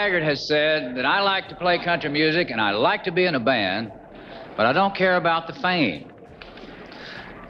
Haggard has said that I like to play country music and I like to be in a band, but I don't care about the fame.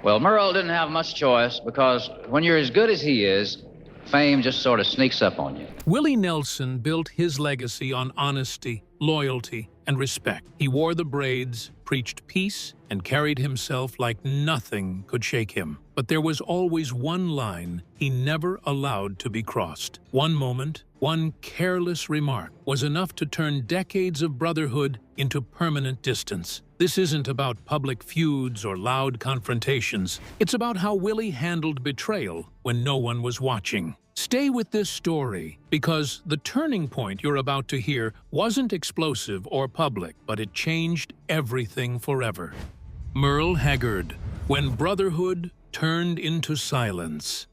Well, Merle didn't have much choice because when you're as good as he is, fame just sort of sneaks up on you. Willie Nelson built his legacy on honesty, loyalty, and respect. He wore the braids, preached peace, and carried himself like nothing could shake him. But there was always one line he never allowed to be crossed. One moment, one careless remark was enough to turn decades of brotherhood into permanent distance. This isn't about public feuds or loud confrontations. It's about how Willie handled betrayal when no one was watching. Stay with this story, because the turning point you're about to hear wasn't explosive or public, but it changed everything forever. Merle Haggard, when brotherhood turned into silence.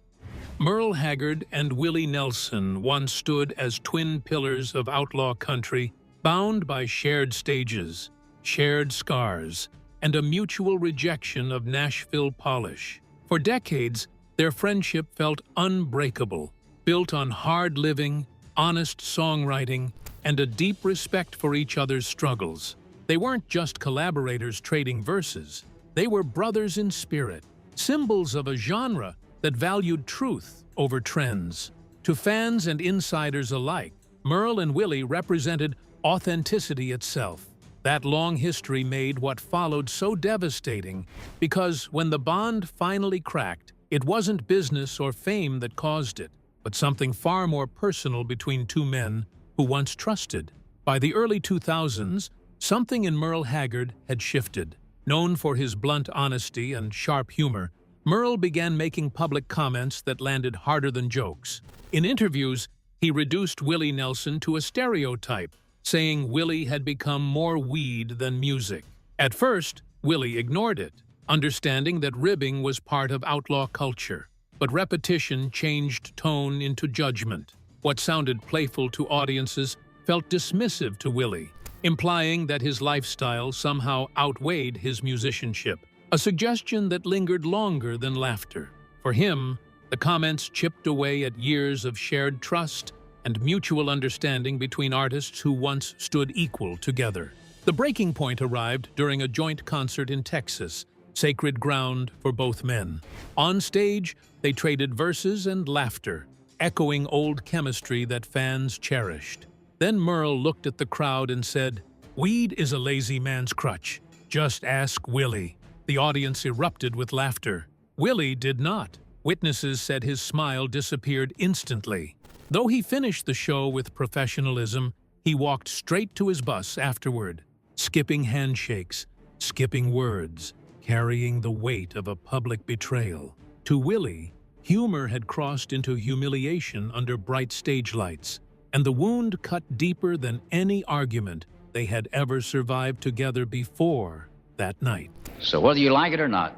Merle Haggard and Willie Nelson once stood as twin pillars of outlaw country, bound by shared stages, shared scars, and a mutual rejection of Nashville polish. For decades, their friendship felt unbreakable, built on hard living, honest songwriting, and a deep respect for each other's struggles. They weren't just collaborators trading verses. They were brothers in spirit, symbols of a genre that valued truth over trends. To fans and insiders alike, Merle and Willie represented authenticity itself. That long history made what followed so devastating because when the bond finally cracked, it wasn't business or fame that caused it, but something far more personal between two men who once trusted. By the early 2000s, something in Merle Haggard had shifted. Known for his blunt honesty and sharp humor, Merle began making public comments that landed harder than jokes. In interviews, he reduced Willie Nelson to a stereotype, saying Willie had become more weed than music. At first, Willie ignored it, understanding that ribbing was part of outlaw culture. But repetition changed tone into judgment. What sounded playful to audiences felt dismissive to Willie, implying that his lifestyle somehow outweighed his musicianship, a suggestion that lingered longer than laughter. For him, the comments chipped away at years of shared trust and mutual understanding between artists who once stood equal together. The breaking point arrived during a joint concert in Texas, sacred ground for both men. On stage, they traded verses and laughter, echoing old chemistry that fans cherished. Then Merle looked at the crowd and said, "Weed is a lazy man's crutch. Just ask Willie." The audience erupted with laughter. Willie did not. Witnesses said his smile disappeared instantly. Though he finished the show with professionalism, he walked straight to his bus afterward, skipping handshakes, skipping words, carrying the weight of a public betrayal. To Willie, humor had crossed into humiliation under bright stage lights, and the wound cut deeper than any argument they had ever survived together before that night. So whether you like it or not,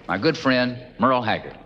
my good friend, Merle Haggard.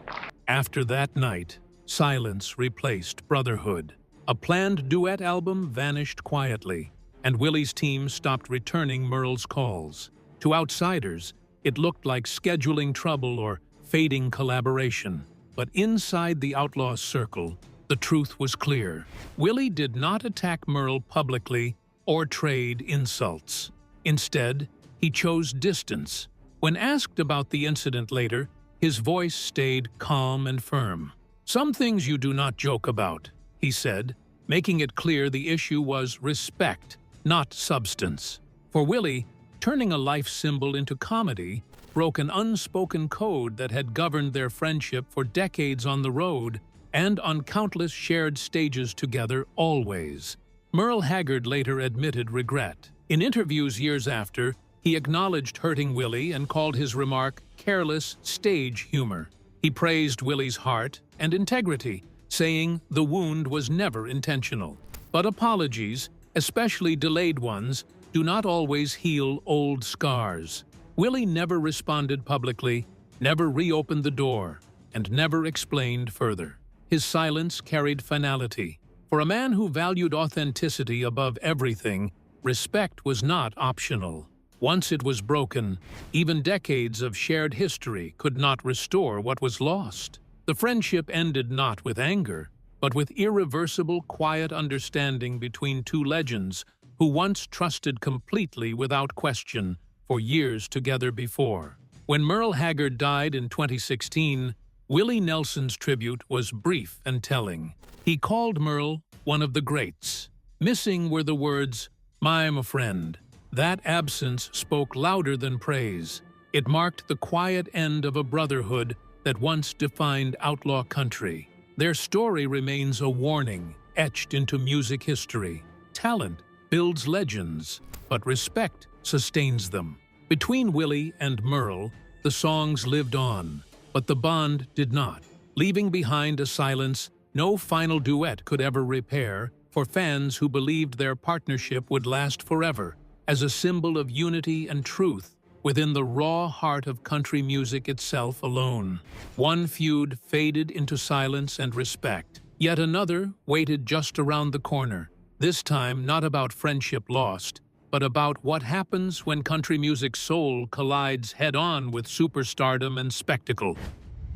After that night, silence replaced brotherhood. A planned duet album vanished quietly, and Willie's team stopped returning Merle's calls. To outsiders, it looked like scheduling trouble or fading collaboration. But inside the outlaw circle, the truth was clear. Willie did not attack Merle publicly or trade insults. Instead, he chose distance. When asked about the incident later, his voice stayed calm and firm. "Some things you do not joke about," he said, making it clear the issue was respect, not substance. For Willie, turning a life symbol into comedy broke an unspoken code that had governed their friendship for decades on the road and on countless shared stages together always. Merle Haggard later admitted regret. In interviews years after, he acknowledged hurting Willie and called his remark careless stage humor. He praised Willie's heart and integrity, saying the wound was never intentional. But apologies, especially delayed ones, do not always heal old scars. Willie never responded publicly, never reopened the door, and never explained further. His silence carried finality. For a man who valued authenticity above everything, respect was not optional. Once it was broken, even decades of shared history could not restore what was lost. The friendship ended not with anger, but with irreversible, quiet understanding between two legends who once trusted completely without question for years together before. When Merle Haggard died in 2016, Willie Nelson's tribute was brief and telling. He called Merle one of the greats. Missing were the words, "My friend." That absence spoke louder than praise. It marked the quiet end of a brotherhood that once defined outlaw country. Their story remains a warning etched into music history. Talent builds legends, but respect sustains them. Between Willie and Merle, the songs lived on, but the bond did not, leaving behind a silence no final duet could ever repair for fans who believed their partnership would last forever as a symbol of unity and truth within the raw heart of country music itself alone. One feud faded into silence and respect, yet another waited just around the corner, this time not about friendship lost, but about what happens when country music's soul collides head-on with superstardom and spectacle.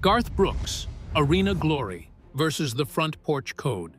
Garth Brooks, Arena Glory versus the Front Porch Code.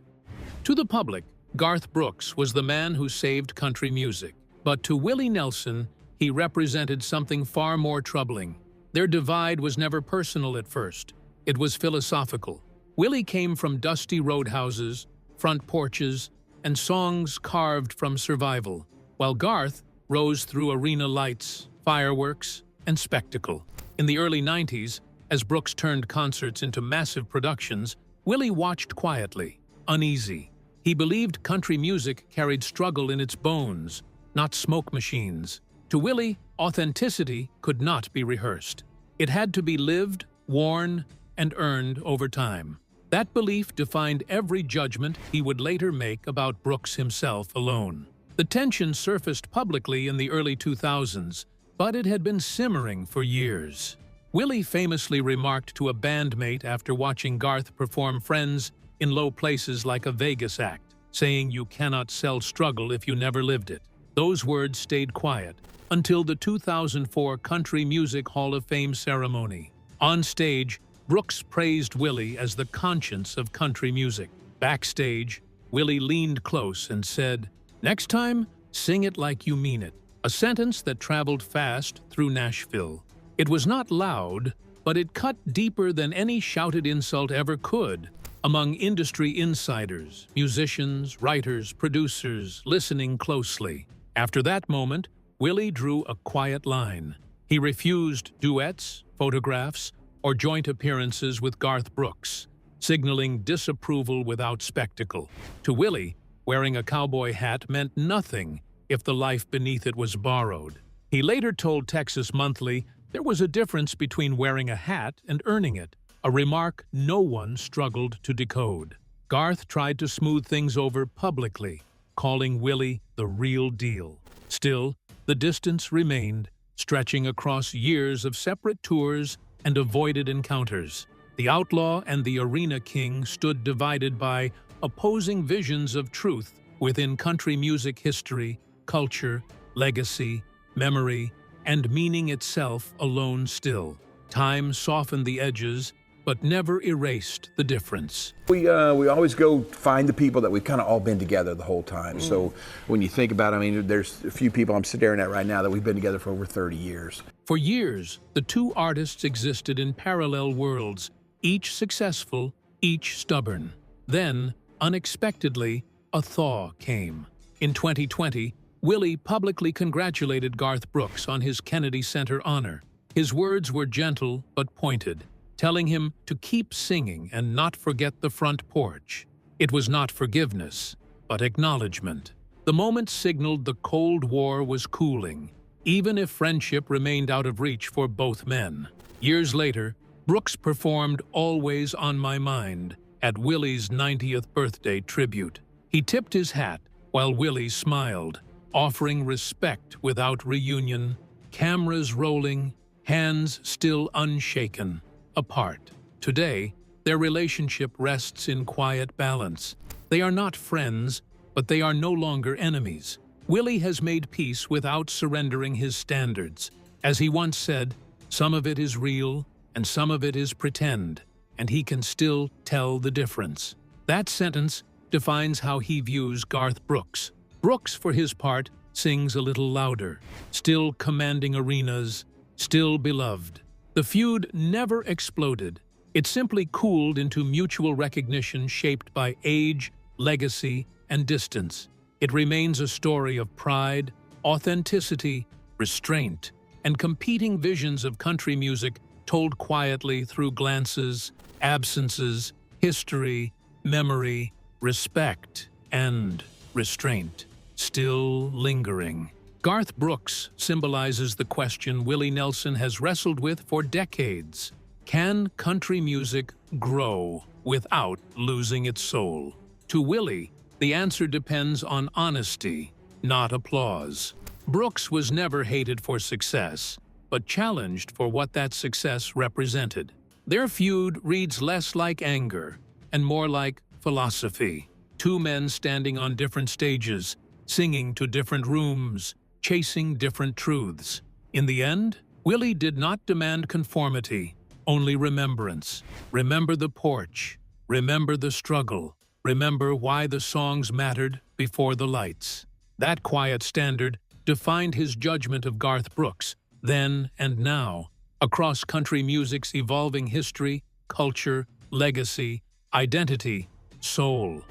To the public, Garth Brooks was the man who saved country music, but to Willie Nelson, he represented something far more troubling. Their divide was never personal at first. It was philosophical. Willie came from dusty roadhouses, front porches, and songs carved from survival, while Garth rose through arena lights, fireworks, and spectacle. In the early 90s, as Brooks turned concerts into massive productions, Willie watched quietly, uneasy. He believed country music carried struggle in its bones, not smoke machines. To Willie, authenticity could not be rehearsed. It had to be lived, worn, and earned over time. That belief defined every judgment he would later make about Brooks himself alone. The tension surfaced publicly in the early 2000s, but it had been simmering for years. Willie famously remarked to a bandmate after watching Garth perform Friends in low places like a Vegas act, saying, "You cannot sell struggle if you never lived it." Those words stayed quiet until the 2004 Country Music Hall of Fame ceremony. On stage, Brooks praised Willie as the conscience of country music. Backstage, Willie leaned close and said, "Next time, sing it like you mean it," a sentence that traveled fast through Nashville. It was not loud, but it cut deeper than any shouted insult ever could. Among industry insiders, musicians, writers, producers, listening closely. After that moment, Willie drew a quiet line. He refused duets, photographs, or joint appearances with Garth Brooks, signaling disapproval without spectacle. To Willie, wearing a cowboy hat meant nothing if the life beneath it was borrowed. He later told Texas Monthly there was a difference between wearing a hat and earning it, a remark no one struggled to decode. Garth tried to smooth things over publicly, calling Willie the real deal. Still, the distance remained, stretching across years of separate tours and avoided encounters. The outlaw and the arena king stood divided by opposing visions of truth within country music history, culture, legacy, memory, and meaning itself alone still. Time softened the edges, but never erased the difference. We always go find the people that we've kind of all been together the whole time. So when you think about it, I mean, there's a few people I'm staring at right now that we've been together for over 30 years. For years, the two artists existed in parallel worlds, each successful, each stubborn. Then, unexpectedly, a thaw came. In 2020, Willie publicly congratulated Garth Brooks on his Kennedy Center honor. His words were gentle but pointed, telling him to keep singing and not forget the front porch. It was not forgiveness, but acknowledgement. The moment signaled the Cold War was cooling, even if friendship remained out of reach for both men. Years later, Brooks performed Always on My Mind at Willie's 90th birthday tribute. He tipped his hat while Willie smiled, offering respect without reunion, cameras rolling, hands still unshaken, apart. Today, their relationship rests in quiet balance. They are not friends, but they are no longer enemies. Willie has made peace without surrendering his standards. As he once said, some of it is real and some of it is pretend, and he can still tell the difference. That sentence defines how he views Garth Brooks. Brooks, for his part, sings a little louder, still commanding arenas, still beloved. The feud never exploded. It simply cooled into mutual recognition shaped by age, legacy, and distance. It remains a story of pride, authenticity, restraint, and competing visions of country music told quietly through glances, absences, history, memory, respect, and restraint, still lingering. Garth Brooks symbolizes the question Willie Nelson has wrestled with for decades. Can country music grow without losing its soul? To Willie, the answer depends on honesty, not applause. Brooks was never hated for success, but challenged for what that success represented. Their feud reads less like anger and more like philosophy. Two men standing on different stages, singing to different rooms, chasing different truths. In the end, Willie did not demand conformity, only remembrance. Remember the porch. Remember the struggle. Remember why the songs mattered before the lights. That quiet standard defined his judgment of Garth Brooks, then and now, across country music's evolving history, culture, legacy, identity, soul.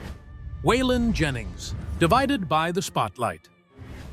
Waylon Jennings, divided by the spotlight.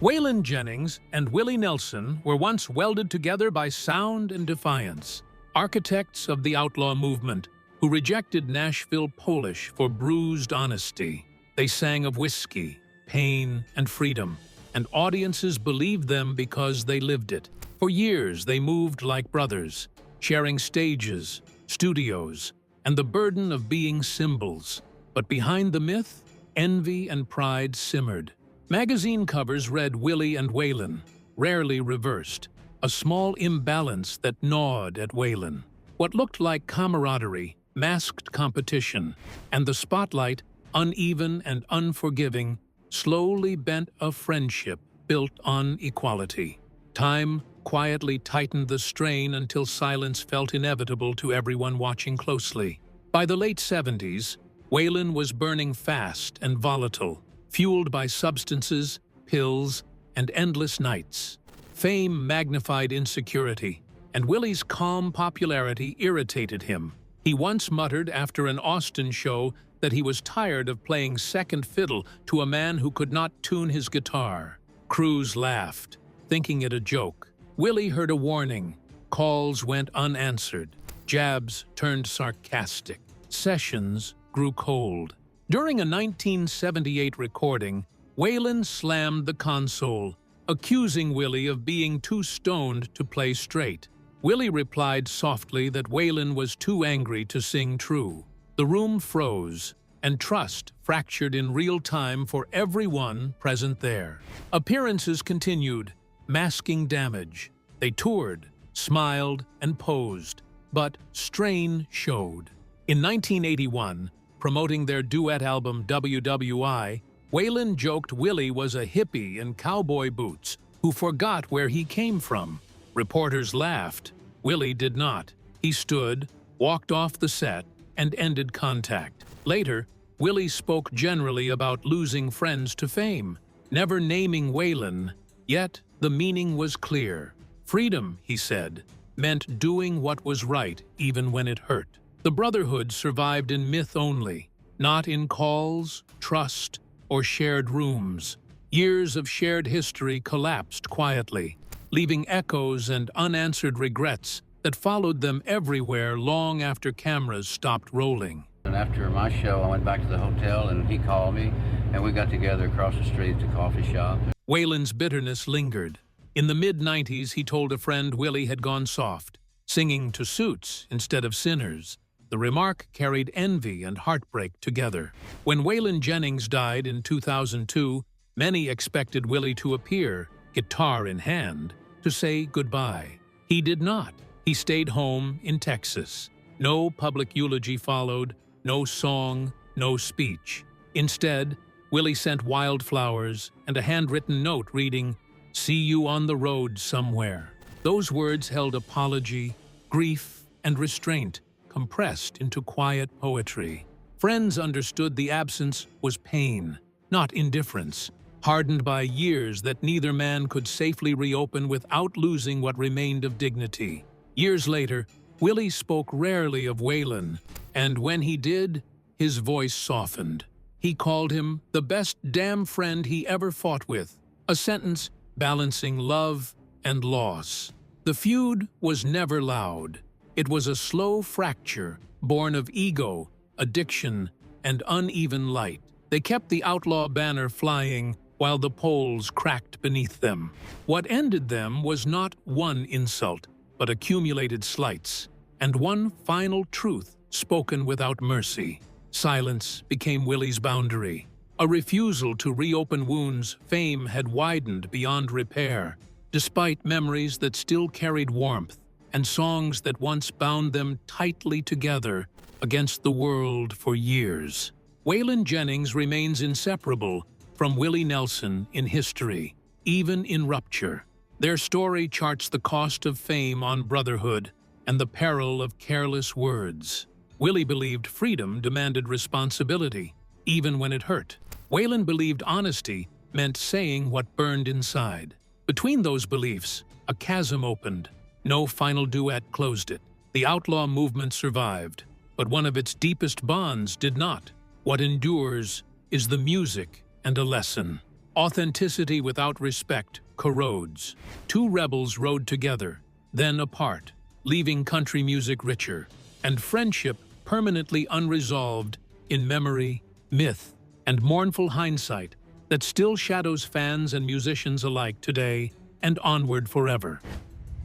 Waylon Jennings and Willie Nelson were once welded together by sound and defiance, architects of the outlaw movement who rejected Nashville Polish for bruised honesty. They sang of whiskey, pain, and freedom, and audiences believed them because they lived it. For years, they moved like brothers, sharing stages, studios, and the burden of being symbols. But behind the myth, envy and pride simmered. Magazine covers read Willie and Waylon, rarely reversed, a small imbalance that gnawed at Waylon. What looked like camaraderie masked competition, and the spotlight, uneven and unforgiving, slowly bent a friendship built on equality. Time quietly tightened the strain until silence felt inevitable to everyone watching closely. By the late 70s, Waylon was burning fast and volatile, fueled by substances, pills, and endless nights. Fame magnified insecurity, and Willie's calm popularity irritated him. He once muttered after an Austin show that he was tired of playing second fiddle to a man who could not tune his guitar. Crews laughed, thinking it a joke. Willie heard a warning. Calls went unanswered. Jabs turned sarcastic. Sessions grew cold. During a 1978 recording, Waylon slammed the console, accusing Willie of being too stoned to play straight. Willie replied softly that Waylon was too angry to sing true. The room froze, and trust fractured in real time for everyone present there. Appearances continued, masking damage. They toured, smiled, and posed, but strain showed. In 1981, promoting their duet album WWI, Waylon joked Willie was a hippie in cowboy boots who forgot where he came from. Reporters laughed. Willie did not. He stood, walked off the set, and ended contact. Later, Willie spoke generally about losing friends to fame, never naming Waylon, yet the meaning was clear. Freedom, he said, meant doing what was right even when it hurt. The brotherhood survived in myth only, not in calls, trust, or shared rooms. Years of shared history collapsed quietly, leaving echoes and unanswered regrets that followed them everywhere long after cameras stopped rolling. And after my show, I went back to the hotel and he called me and we got together across the street at the coffee shop. Waylon's bitterness lingered. In the mid-90s, he told a friend Willie had gone soft, singing to suits instead of sinners. The remark carried envy and heartbreak together. When Waylon Jennings died in 2002, many expected Willie to appear, guitar in hand, to say goodbye. He did not. He stayed home in Texas. No public eulogy followed, no song, no speech. Instead, Willie sent wildflowers and a handwritten note reading, "See you on the road somewhere." Those words held apology, grief, and restraint, compressed into quiet poetry. Friends understood the absence was pain, not indifference, hardened by years that neither man could safely reopen without losing what remained of dignity. Years later, Willie spoke rarely of Waylon, and when he did, his voice softened. He called him the best damn friend he ever fought with, a sentence balancing love and loss. The feud was never loud. It was a slow fracture born of ego, addiction, and uneven light. They kept the outlaw banner flying while the poles cracked beneath them. What ended them was not one insult, but accumulated slights, and one final truth spoken without mercy. Silence became Willie's boundary. A refusal to reopen wounds fame had widened beyond repair, despite memories that still carried warmth and songs that once bound them tightly together against the world for years. Waylon Jennings remains inseparable from Willie Nelson in history, even in rupture. Their story charts the cost of fame on brotherhood and the peril of careless words. Willie believed freedom demanded responsibility, even when it hurt. Waylon believed honesty meant saying what burned inside. Between those beliefs, a chasm opened. No final duet closed it. The outlaw movement survived, but one of its deepest bonds did not. What endures is the music and a lesson. Authenticity without respect corrodes. Two rebels rode together, then apart, leaving country music richer, and friendship permanently unresolved in memory, myth, and mournful hindsight that still shadows fans and musicians alike today and onward forever.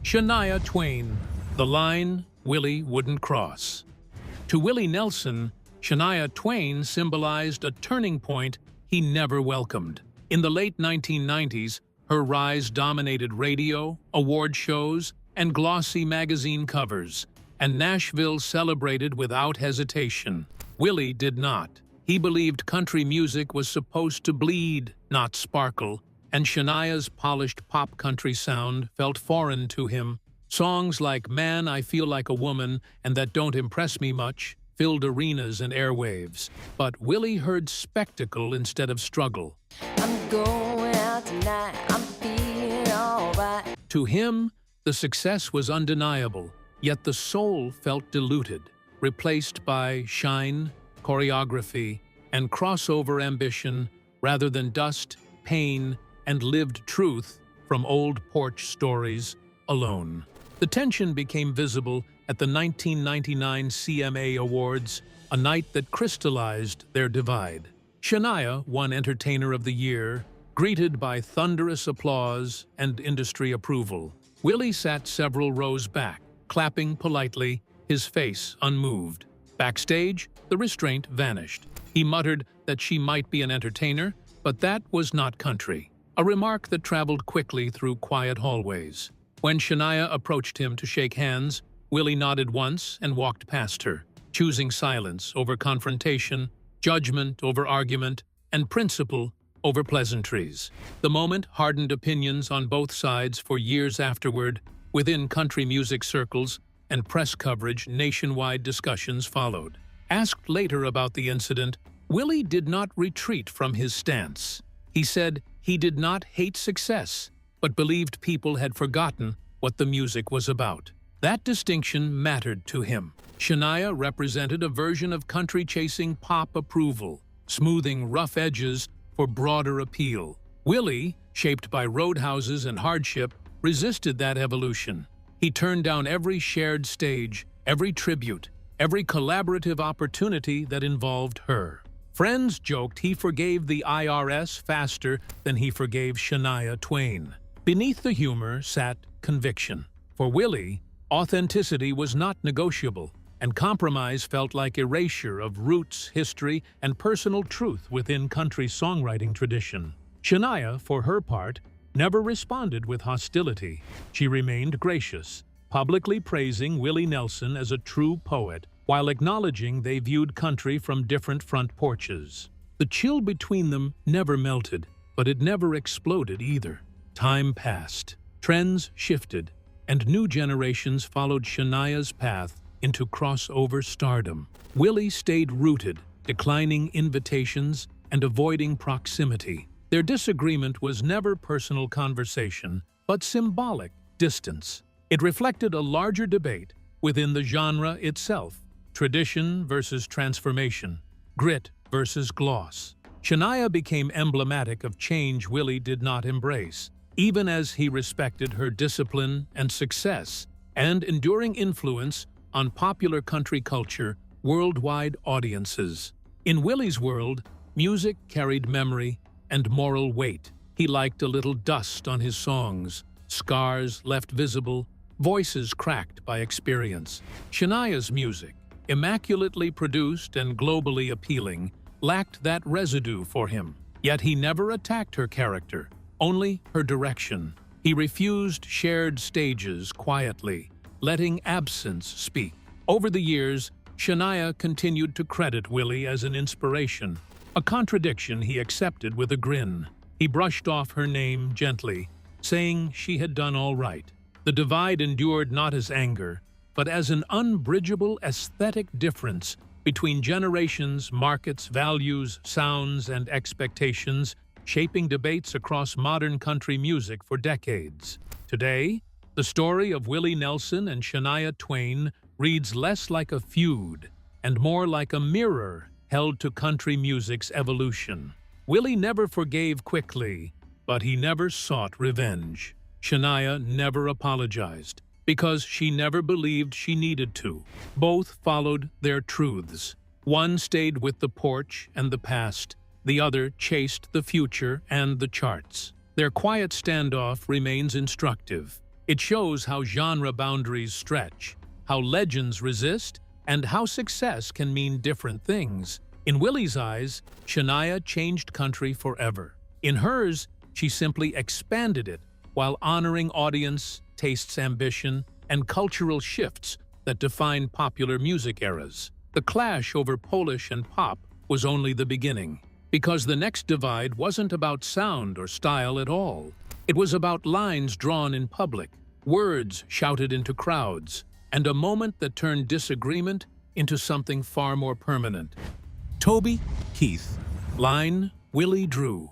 Shania Twain, the line Willie wouldn't cross. To Willie Nelson, Shania Twain symbolized a turning point he never welcomed. In the late 1990s, her rise dominated radio, award shows, and glossy magazine covers, and Nashville celebrated without hesitation. Willie did not. He believed country music was supposed to bleed, not sparkle, and Shania's polished pop country sound felt foreign to him. Songs like Man, I Feel Like a Woman and That Don't Impress Me Much filled arenas and airwaves. But Willie heard spectacle instead of struggle. I'm going out tonight, I'm feeling all right. To him, the success was undeniable, yet the soul felt diluted, replaced by shine, choreography, and crossover ambition rather than dust, pain, and lived truth from old porch stories alone. The tension became visible at the 1999 CMA Awards, a night that crystallized their divide. Shania won Entertainer of the Year, greeted by thunderous applause and industry approval. Willie sat several rows back, clapping politely, his face unmoved. Backstage, the restraint vanished. He muttered that she might be an entertainer, but that was not country, a remark that traveled quickly through quiet hallways. When Shania approached him to shake hands, Willie nodded once and walked past her, choosing silence over confrontation, judgment over argument, and principle over pleasantries. The moment hardened opinions on both sides for years afterward. Within country music circles and press coverage, nationwide discussions followed. Asked later about the incident, Willie did not retreat from his stance. He said he did not hate success, but believed people had forgotten what the music was about. That distinction mattered to him. Shania represented a version of country-chasing pop approval, smoothing rough edges for broader appeal. Willie, shaped by roadhouses and hardship, resisted that evolution. He turned down every shared stage, every tribute, every collaborative opportunity that involved her. Friends joked he forgave the IRS faster than he forgave Shania Twain. Beneath the humor sat conviction. For Willie, authenticity was not negotiable, and compromise felt like erasure of roots, history, and personal truth within country songwriting tradition. Shania, for her part, never responded with hostility. She remained gracious, publicly praising Willie Nelson as a true poet, while acknowledging they viewed country from different front porches. The chill between them never melted, but it never exploded either. Time passed, trends shifted, and new generations followed Shania's path into crossover stardom. Willie stayed rooted, declining invitations, and avoiding proximity. Their disagreement was never personal conversation, but symbolic distance. It reflected a larger debate within the genre itself: tradition versus transformation, grit versus gloss. Shania became emblematic of change Willie did not embrace, even as he respected her discipline and success and enduring influence on popular country culture worldwide audiences. In Willie's world, music carried memory and moral weight. He liked a little dust on his songs, scars left visible, voices cracked by experience. Shania's music, immaculately produced and globally appealing, lacked that residue for him. Yet he never attacked her character, only her direction. He refused shared stages quietly, letting absence speak. Over the years, Shania continued to credit Willie as an inspiration, a contradiction he accepted with a grin. He brushed off her name gently, saying she had done all right. The divide endured not as anger, but as an unbridgeable aesthetic difference between generations, markets, values, sounds, and expectations, shaping debates across modern country music for decades. Today, the story of Willie Nelson and Shania Twain reads less like a feud and more like a mirror held to country music's evolution. Willie never forgave quickly, but he never sought revenge. Shania never apologized, because she never believed she needed to. Both followed their truths. One stayed with the porch and the past, the other chased the future and the charts. Their quiet standoff remains instructive. It shows how genre boundaries stretch, how legends resist, and how success can mean different things. In Willie's eyes, Shania changed country forever. In hers, she simply expanded it while honoring audience, tastes, ambition, and cultural shifts that define popular music eras. The clash over Polish and pop was only the beginning, because the next divide wasn't about sound or style at all. It was about lines drawn in public, words shouted into crowds, and a moment that turned disagreement into something far more permanent. Toby Keith. Line, Willie drew.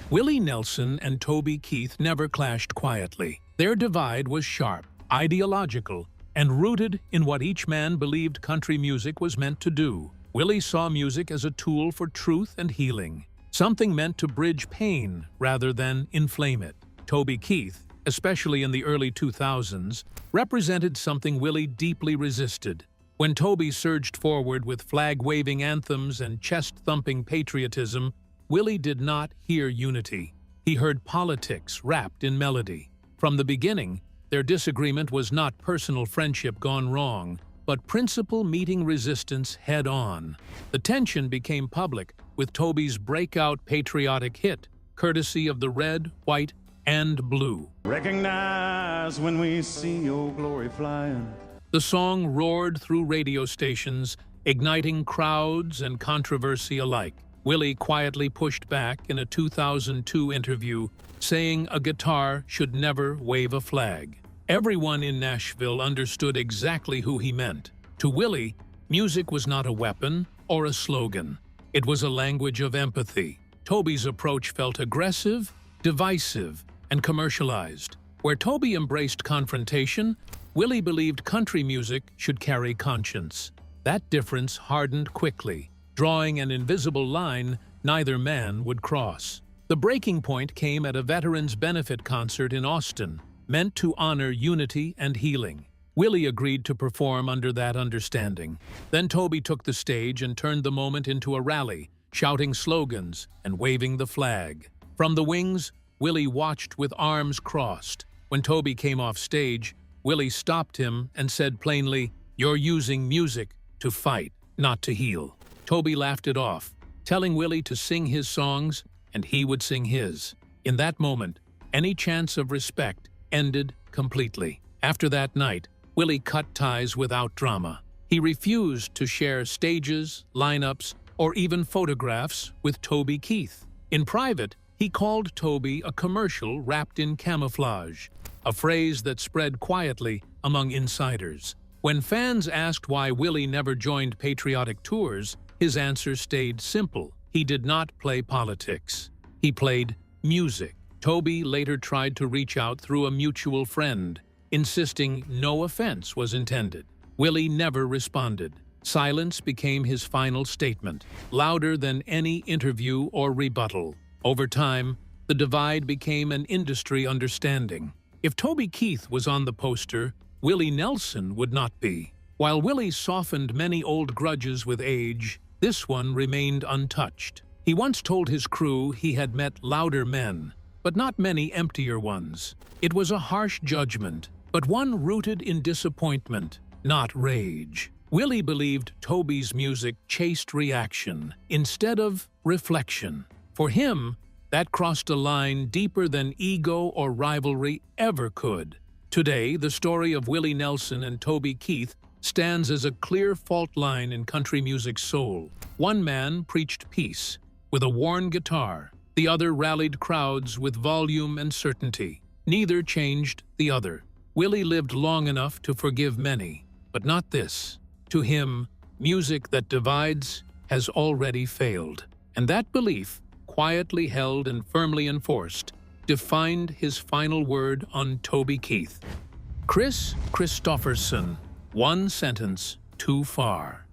Willie Nelson and Toby Keith never clashed quietly. Their divide was sharp, ideological, and rooted in what each man believed country music was meant to do. Willie saw music as a tool for truth and healing, something meant to bridge pain rather than inflame it. Toby Keith, especially in the early 2000s, represented something Willie deeply resisted. When Toby surged forward with flag-waving anthems and chest-thumping patriotism, Willie did not hear unity. He heard politics wrapped in melody. From the beginning, their disagreement was not personal friendship gone wrong, but principle meeting resistance head-on. The tension became public with Toby's breakout patriotic hit, courtesy of the red, white, and blue. Recognize when we see your glory flying. The song roared through radio stations, igniting crowds and controversy alike. Willie quietly pushed back in a 2002 interview, saying a guitar should never wave a flag. Everyone in Nashville understood exactly who he meant. To Willie, music was not a weapon or a slogan. It was a language of empathy. Toby's approach felt aggressive, divisive, and commercialized. Where Toby embraced confrontation, Willie believed country music should carry conscience. That difference hardened quickly, drawing an invisible line neither man would cross. The breaking point came at a veterans benefit concert in Austin, meant to honor unity and healing. Willie agreed to perform under that understanding. Then Toby took the stage and turned the moment into a rally, shouting slogans and waving the flag. From the wings, Willie watched with arms crossed. When Toby came off stage, Willie stopped him and said plainly, "You're using music to fight, not to heal." Toby laughed it off, telling Willie to sing his songs and he would sing his. In that moment, any chance of respect ended completely. After that night, Willie cut ties without drama. He refused to share stages, lineups, or even photographs with Toby Keith. In private, he called Toby a commercial wrapped in camouflage, a phrase that spread quietly among insiders. When fans asked why Willie never joined patriotic tours, His answer stayed simple. He did not play politics. He played music. Toby later tried to reach out through a mutual friend, insisting no offense was intended. Willie never responded. Silence became his final statement, louder than any interview or rebuttal. Over time, the divide became an industry understanding. If Toby Keith was on the poster, Willie Nelson would not be. While Willie softened many old grudges with age, this one remained untouched. He once told his crew he had met louder men, but not many emptier ones. It was a harsh judgment, but one rooted in disappointment, not rage. Willie believed Toby's music chased reaction instead of reflection. For him, that crossed a line deeper than ego or rivalry ever could. Today, the story of Willie Nelson and Toby Keith stands as a clear fault line in country music's soul. One man preached peace with a worn guitar. The other rallied crowds with volume and certainty. Neither changed the other. Willie lived long enough to forgive many, but not this. To him, music that divides has already failed. And that belief, quietly held and firmly enforced, defined his final word on Toby Keith. Kristofferson, one sentence too far.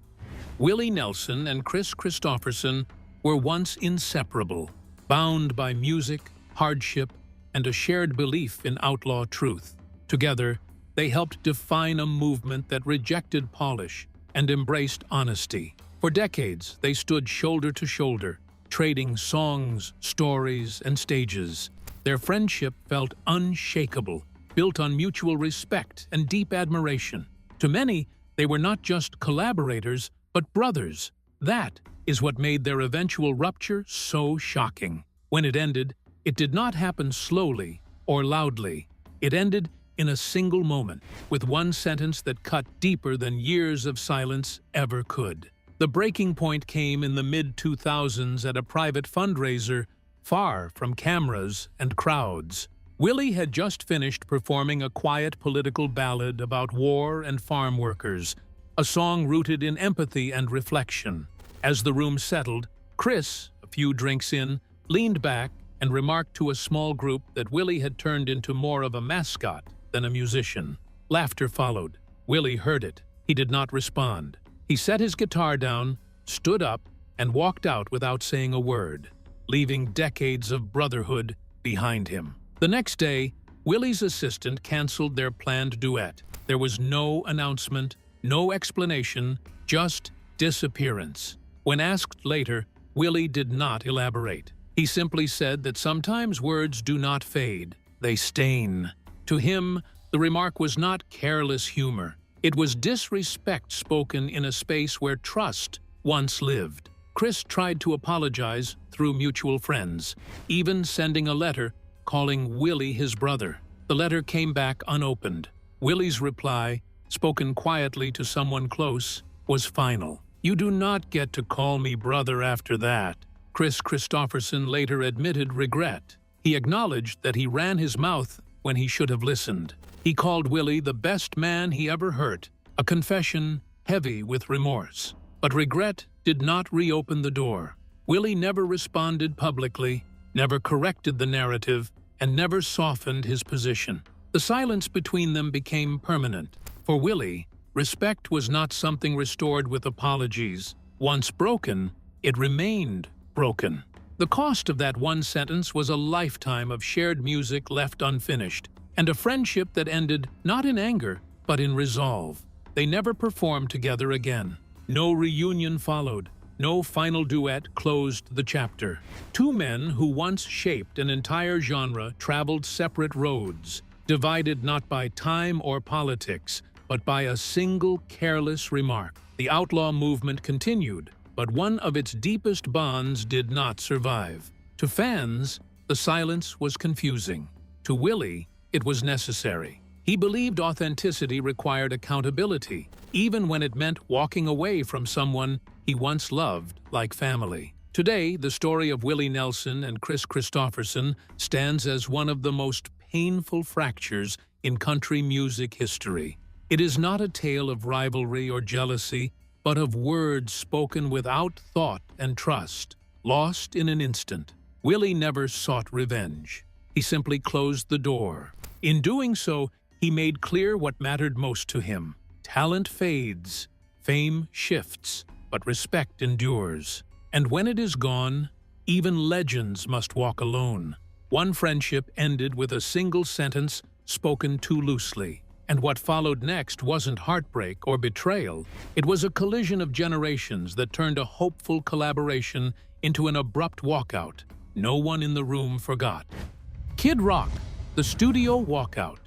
Willie Nelson and Kristofferson were once inseparable, bound by music, hardship, and a shared belief in outlaw truth. Together, they helped define a movement that rejected polish and embraced honesty. For decades, they stood shoulder to shoulder, trading songs, stories, and stages. Their friendship felt unshakable, built on mutual respect and deep admiration. To many, they were not just collaborators, but brothers. That is what made their eventual rupture so shocking. When it ended, it did not happen slowly or loudly. It ended in a single moment, with one sentence that cut deeper than years of silence ever could. The breaking point came in the mid-2000s at a private fundraiser far from cameras and crowds. Willie had just finished performing a quiet political ballad about war and farm workers, a song rooted in empathy and reflection. As the room settled, Chris, a few drinks in, leaned back and remarked to a small group that Willie had turned into more of a mascot than a musician. Laughter followed. Willie heard it. He did not respond. He set his guitar down, stood up, and walked out without saying a word, leaving decades of brotherhood behind him. The next day, Willie's assistant canceled their planned duet. There was no announcement, no explanation, just disappearance. When asked later, Willie did not elaborate. He simply said that sometimes words do not fade, they stain. To him, the remark was not careless humor. It was disrespect spoken in a space where trust once lived. Chris tried to apologize through mutual friends, even sending a letter calling Willie his brother. The letter came back unopened. Willie's reply, spoken quietly to someone close, was final. "You do not get to call me brother after that." Kristofferson later admitted regret. He acknowledged that he ran his mouth when he should have listened. He called Willie the best man he ever hurt, a confession heavy with remorse. But regret did not reopen the door. Willie never responded publicly, never corrected the narrative, and never softened his position. The silence between them became permanent. For Willie, respect was not something restored with apologies. Once broken, it remained broken. The cost of that one sentence was a lifetime of shared music left unfinished, and a friendship that ended not in anger, but in resolve. They never performed together again. No reunion followed. No final duet closed the chapter. Two men who once shaped an entire genre traveled separate roads, divided not by time or politics, but by a single careless remark. The outlaw movement continued, but one of its deepest bonds did not survive. To fans, the silence was confusing. To Willie, it was necessary. He believed authenticity required accountability, even when it meant walking away from someone he once loved like family. Today, the story of Willie Nelson and Kristofferson stands as one of the most painful fractures in country music history. It is not a tale of rivalry or jealousy, but of words spoken without thought and trust, lost in an instant. Willie never sought revenge. He simply closed the door. In doing so, he made clear what mattered most to him. Talent fades, fame shifts, but respect endures. And when it is gone, even legends must walk alone. One friendship ended with a single sentence spoken too loosely. And what followed next wasn't heartbreak or betrayal. It was a collision of generations that turned a hopeful collaboration into an abrupt walkout. No one in the room forgot. Kid Rock, the studio walkout.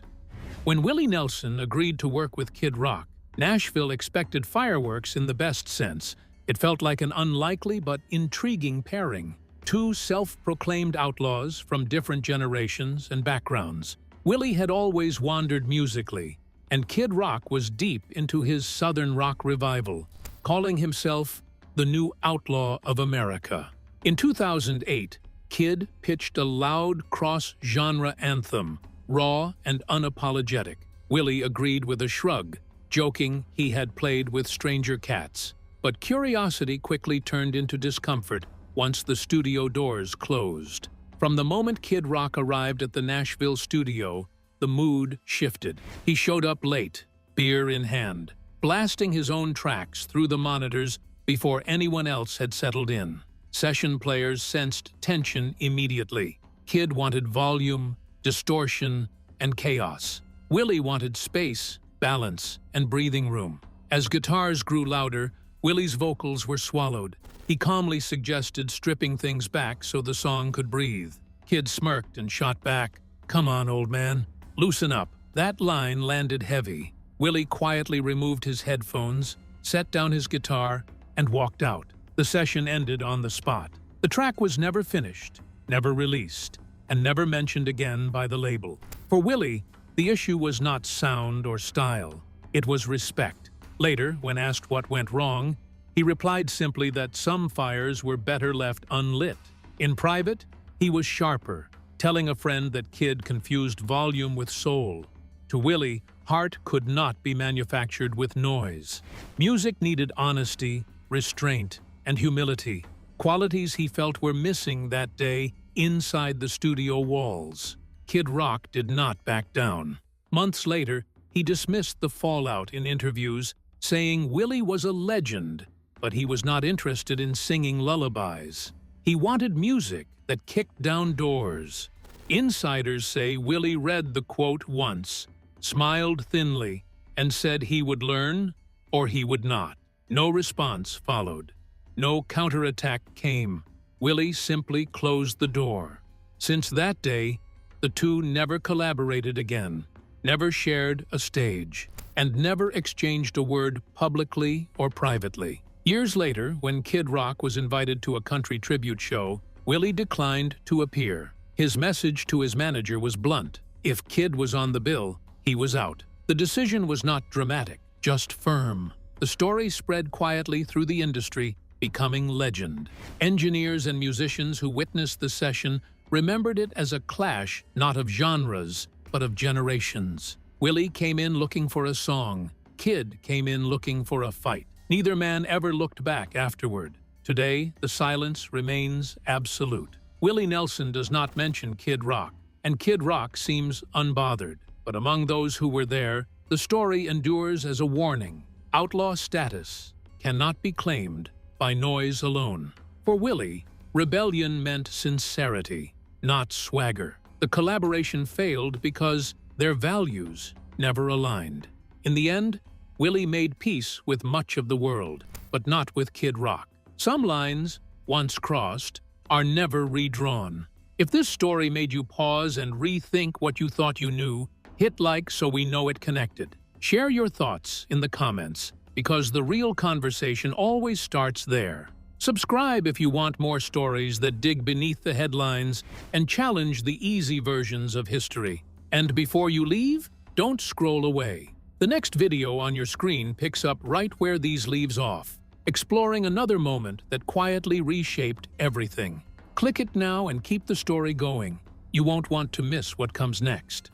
When Willie Nelson agreed to work with Kid Rock, Nashville expected fireworks in the best sense. It felt like an unlikely but intriguing pairing. Two self-proclaimed outlaws from different generations and backgrounds. Willie had always wandered musically, and Kid Rock was deep into his Southern rock revival, calling himself the new outlaw of America. In 2008, Kid pitched a loud cross-genre anthem, raw and unapologetic. Willie agreed with a shrug, joking he had played with stranger cats. But curiosity quickly turned into discomfort once the studio doors closed. From the moment Kid Rock arrived at the Nashville studio, the mood shifted. He showed up late, beer in hand, blasting his own tracks through the monitors before anyone else had settled in. Session players sensed tension immediately. Kid wanted volume, distortion, and chaos. Willie wanted space, balance, and breathing room. As guitars grew louder, Willie's vocals were swallowed. He calmly suggested stripping things back so the song could breathe. Kid smirked and shot back, "Come on, old man, loosen up." That line landed heavy. Willie quietly removed his headphones, set down his guitar, and walked out. The session ended on the spot. The track was never finished, never released, and never mentioned again by the label. For Willie, the issue was not sound or style. It was respect. Later, when asked what went wrong, he replied simply that some fires were better left unlit. In private, he was sharper, telling a friend that Kid confused volume with soul. To Willie, heart could not be manufactured with noise. Music needed honesty, restraint, and humility, qualities he felt were missing that day inside the studio walls. Kid Rock did not back down. Months later, he dismissed the fallout in interviews, saying Willie was a legend, but he was not interested in singing lullabies. He wanted music that kicked down doors. Insiders say Willie read the quote once, smiled thinly, and said he would learn or he would not. No response followed. No counterattack came. Willie simply closed the door. Since that day, the two never collaborated again, never shared a stage, and never exchanged a word publicly or privately. Years later, when Kid Rock was invited to a country tribute show, Willie declined to appear. His message to his manager was blunt. If Kid was on the bill, he was out. The decision was not dramatic, just firm. The story spread quietly through the industry, becoming legend. Engineers and musicians who witnessed the session remembered it as a clash not of genres, but of generations. Willie came in looking for a song. Kid came in looking for a fight. Neither man ever looked back afterward. Today, the silence remains absolute. Willie Nelson does not mention Kid Rock, and Kid Rock seems unbothered. But among those who were there, the story endures as a warning. Outlaw status cannot be claimed by noise alone. For Willie, rebellion meant sincerity, not swagger. The collaboration failed because their values never aligned. In the end, Willie made peace with much of the world, but not with Kid Rock. Some lines, once crossed, are never redrawn. If this story made you pause and rethink what you thought you knew, hit like so we know it connected. Share your thoughts in the comments, because the real conversation always starts there. Subscribe if you want more stories that dig beneath the headlines and challenge the easy versions of history. And before you leave, don't scroll away. The next video on your screen picks up right where these leaves off, exploring another moment that quietly reshaped everything. Click it now and keep the story going. You won't want to miss what comes next.